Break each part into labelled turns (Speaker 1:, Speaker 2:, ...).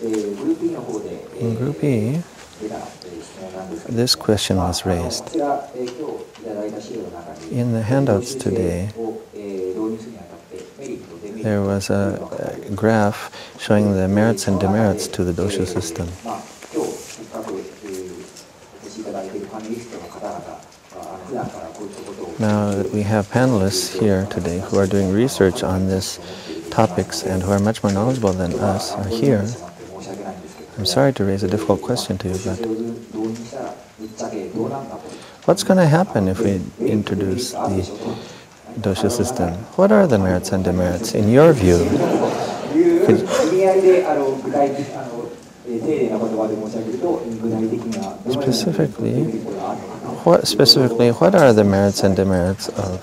Speaker 1: In Group E, this question was raised. In the handouts today, there was a graph showing the merits and demerits to the doshu system. Now we have panelists here today who are doing research on this topics and who are much more knowledgeable than us are here. I'm sorry to raise a difficult question to you, but what's going to happen if we introduce the doshu system? What are the merits and demerits in your view? Specifically, what are the merits and demerits of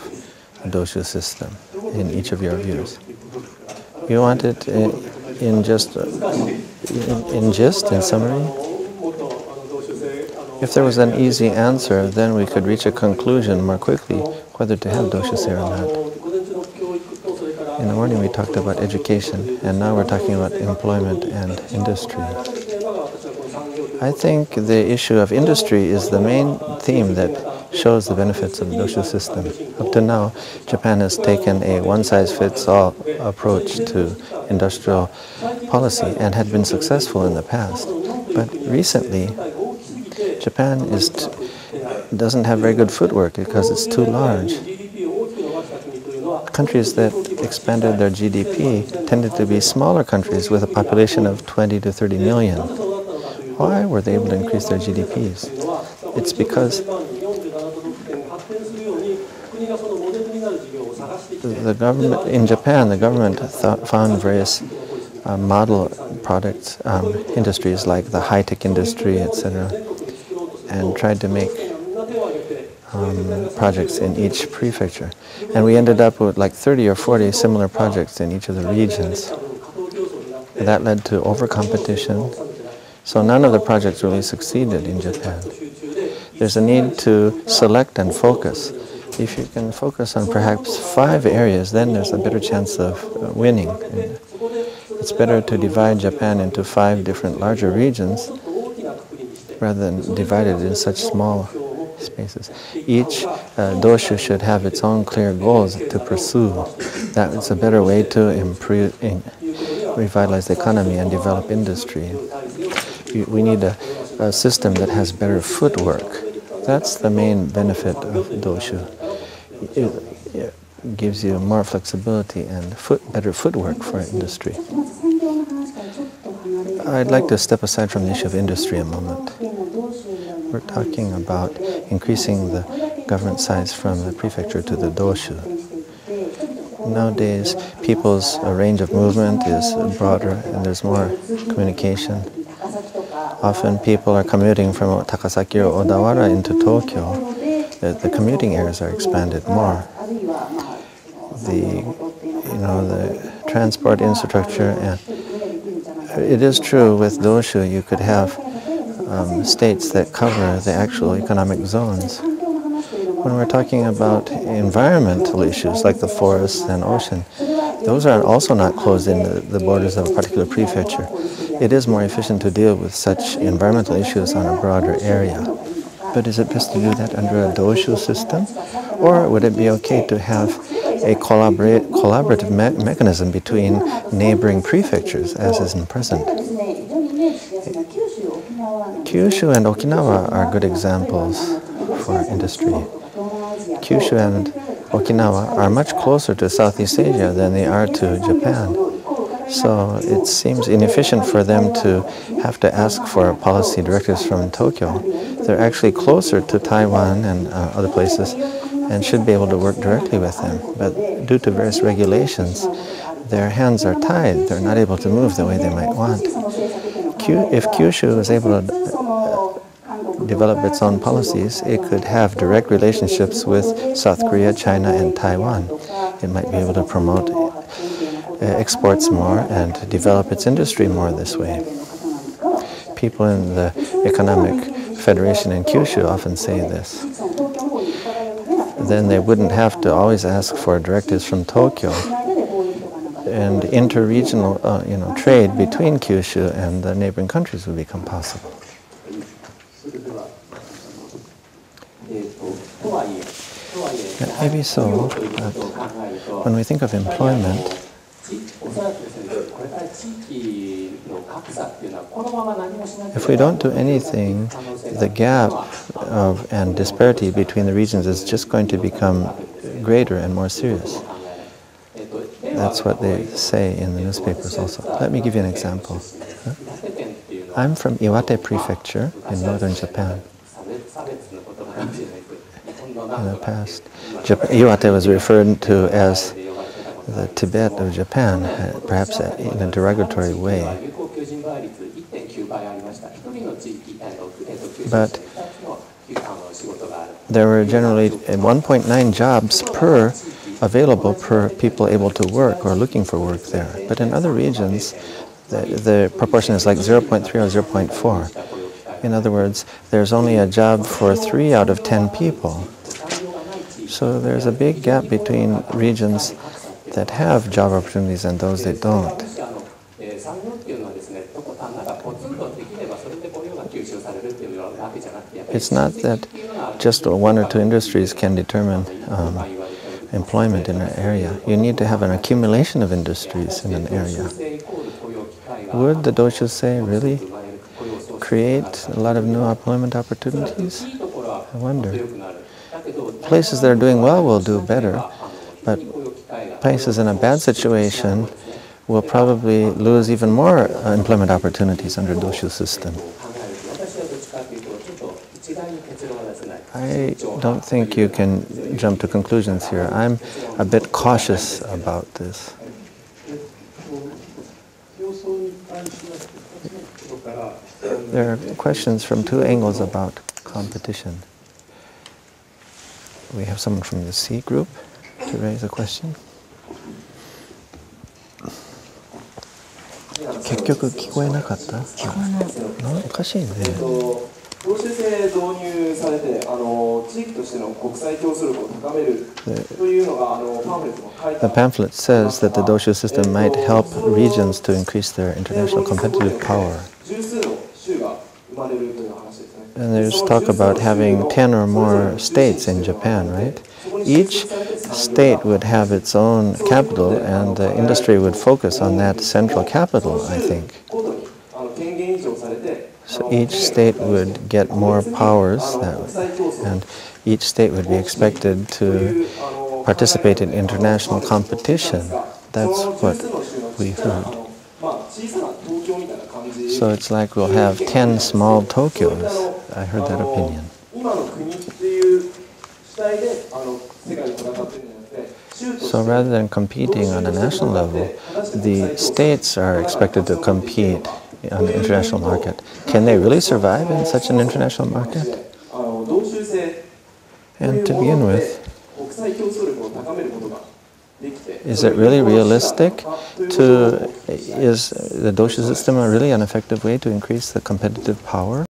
Speaker 1: a doshu system in each of your views? You want it in summary? If there was an easy answer, then we could reach a conclusion more quickly whether to have doshusei or not. In the morning we talked about education, and now we're talking about employment and industry. I think the issue of industry is the main theme that shows the benefits of the doshu system. Up to now, Japan has taken a one-size-fits-all approach to industrial policy and had been successful in the past. But recently, Japan doesn't have very good footwork because it's too large. Countries that expanded their GDP tended to be smaller countries with a population of 20 to 30 million. Why were they able to increase their GDPs? It's because the government in Japan, the government found various model products, industries like the high-tech industry, etc., and tried to make projects in each prefecture. And we ended up with like 30 or 40 similar projects in each of the regions. And that led to over-competition. So none of the projects really succeeded in Japan. There's a need to select and focus. If you can focus on perhaps 5 areas, then there's a better chance of winning. And it's better to divide Japan into 5 different larger regions rather than divide it in such small spaces. Each doshu should have its own clear goals to pursue. That's a better way to improve, revitalize the economy and develop industry. We need a system that has better footwork. That's the main benefit of doshu. It gives you more flexibility and better footwork for industry. I'd like to step aside from the issue of industry a moment. We're talking about increasing the government size from the prefecture to the doshu. Nowadays, people's range of movement is broader and there's more communication. Often people are commuting from Takasaki or Odawara into Tokyo. The commuting areas are expanded more. The transport infrastructure, and it is true with doshu you could have states that cover the actual economic zones. When we're talking about environmental issues like the forests and ocean, those are also not closed in the borders of a particular prefecture. It is more efficient to deal with such environmental issues on a broader area. But is it best to do that under a doshu system? Or would it be okay to have a collaborative mechanism between neighboring prefectures, as is in present? Kyushu and Okinawa are good examples for industry. Kyushu and Okinawa are much closer to Southeast Asia than they are to Japan. So it seems inefficient for them to have to ask for policy directives from Tokyo. They're actually closer to Taiwan and other places and should be able to work directly with them. But due to various regulations, their hands are tied. They're not able to move the way they might want. If Kyushu is able to develop its own policies, it could have direct relationships with South Korea, China, and Taiwan. It might be able to promote exports more and develop its industry more this way. People in the Economic Federation in Kyushu often say this. Then they wouldn't have to always ask for directives from Tokyo. and inter-regional trade between Kyushu and the neighboring countries would become possible. It may be so, but when we think of employment, if we don't do anything, the gap and disparity between the regions is just going to become greater and more serious. That's what they say in the newspapers also. Let me give you an example. I'm from Iwate Prefecture in northern Japan. In the past, Iwate was referred to as the Tibet of Japan, perhaps in a derogatory way. But there were generally 1.9 jobs available per people able to work or looking for work there. But in other regions, the proportion is like 0.3 or 0.4. In other words, there's only a job for 3 out of 10 people. So there's a big gap between regions that have job opportunities and those that don't. It's not that just 1 or 2 industries can determine employment in an area. You need to have an accumulation of industries in an area. Would the Doshusei really create a lot of new employment opportunities? I wonder. Places that are doing well will do better, but places in a bad situation will probably lose even more employment opportunities under Doshu system. I don't think you can jump to conclusions here. I'm a bit cautious about this. There are questions from 2 angles about competition. We have someone from the C group to raise a question. 結局聞こえなかった？聞こえない。おかしいね。同種性導入されて、地域としての国際競争力を高めるというのがパンフレットも書いてある。The pamphlet says that the Doshu system might help regions to increase their international competitive power. And there's talk about having 10 or more states in Japan, right? Each state would have its own capital, and the industry would focus on that central capital, I think. So each state would get more powers, and each state would be expected to participate in international competition. That's what we heard. So it's like we'll have 10 small Tokyos. I heard that opinion. So rather than competing on a national level, the states are expected to compete on the international market. Can they really survive in such an international market? And to begin with, is it really realistic is the Doshu system really an effective way to increase the competitive power?